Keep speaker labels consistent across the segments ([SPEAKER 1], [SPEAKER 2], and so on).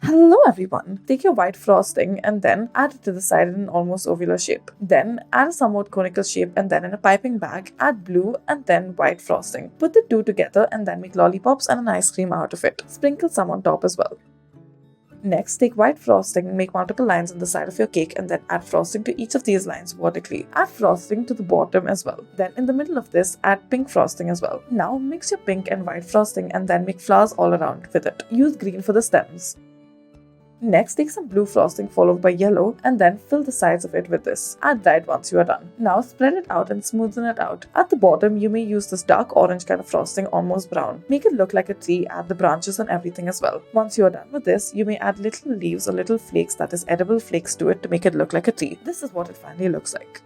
[SPEAKER 1] Hello everyone! Take your white frosting and then add it to the side in an almost ovular shape. Then add a somewhat conical shape and then in a piping bag, add blue and then white frosting. Put the two together and then make lollipops and an ice cream out of it. Sprinkle some on top as well. Next, take white frosting and make multiple lines on the side of your cake and then add frosting to each of these lines vertically. Add frosting to the bottom as well. Then in the middle of this, add pink frosting as well. Now mix your pink and white frosting and then make flowers all around with it. Use green for the stems. Next, take some blue frosting followed by yellow and then fill the sides of it with this. Add red once you are done. Now spread it out and smoothen it out. At the bottom, you may use this dark orange kind of frosting, almost brown. Make it look like a tree, add the branches and everything as well. Once you are done with this, you may add little leaves or little flakes, that is edible flakes, to it to make it look like a tree. This is what it finally looks like.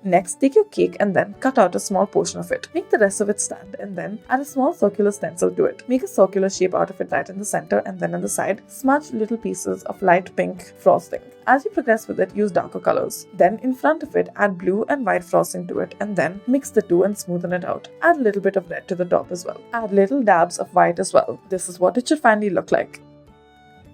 [SPEAKER 1] Next, take your cake and then cut out a small portion of it. Make the rest of it stand and then add a small circular stencil to it. Make a circular shape out of it right in the center and then on the side, smudge little pieces of light pink frosting. As you progress with it, use darker colors. Then in front of it, add blue and white frosting to it and then mix the two and smoothen it out. Add a little bit of red to the top as well. Add little dabs of white as well. This is what it should finally look like.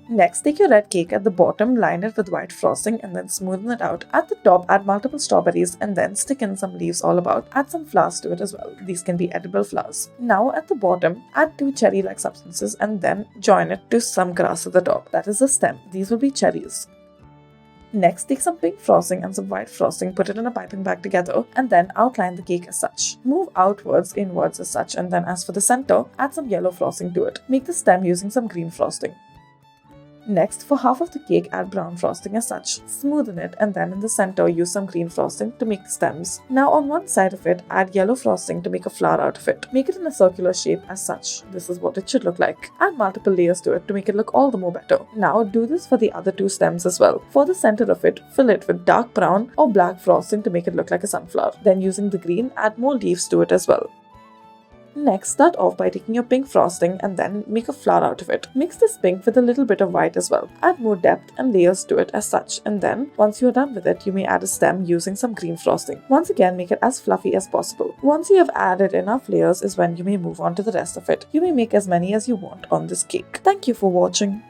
[SPEAKER 1] Next, take your red cake at the bottom, line it with white frosting and then smoothen it out. At the top, add multiple strawberries and then stick in some leaves all about. Add some flowers to it as well. These can be edible flowers. Now at the bottom, add two cherry-like substances and then join it to some grass at the top. That is the stem. These will be cherries. Next, take some pink frosting and some white frosting, put it in a piping bag together, and then outline the cake as such. Move outwards, inwards as such, and then as for the center, add some yellow frosting to it. Make the stem using some green frosting. Next, for half of the cake, add brown frosting as such. Smoothen it and then in the center, use some green frosting to make the stems. Now on one side of it, add yellow frosting to make a flower out of it. Make it in a circular shape as such. This is what it should look like. Add multiple layers to it to make it look all the more better. Now do this for the other two stems as well. For the center of it, fill it with dark brown or black frosting to make it look like a sunflower. Then using the green, add more leaves to it as well. Next, start off by taking your pink frosting and then make a flower out of it. Mix this pink with a little bit of white as well. Add more depth and layers to it as such, and then once you are done with it, you may add a stem using some green frosting. Once again, make it as fluffy as possible. Once you have added enough layers is when you may move on to the rest of it. You may make as many as you want on this cake. Thank you for watching.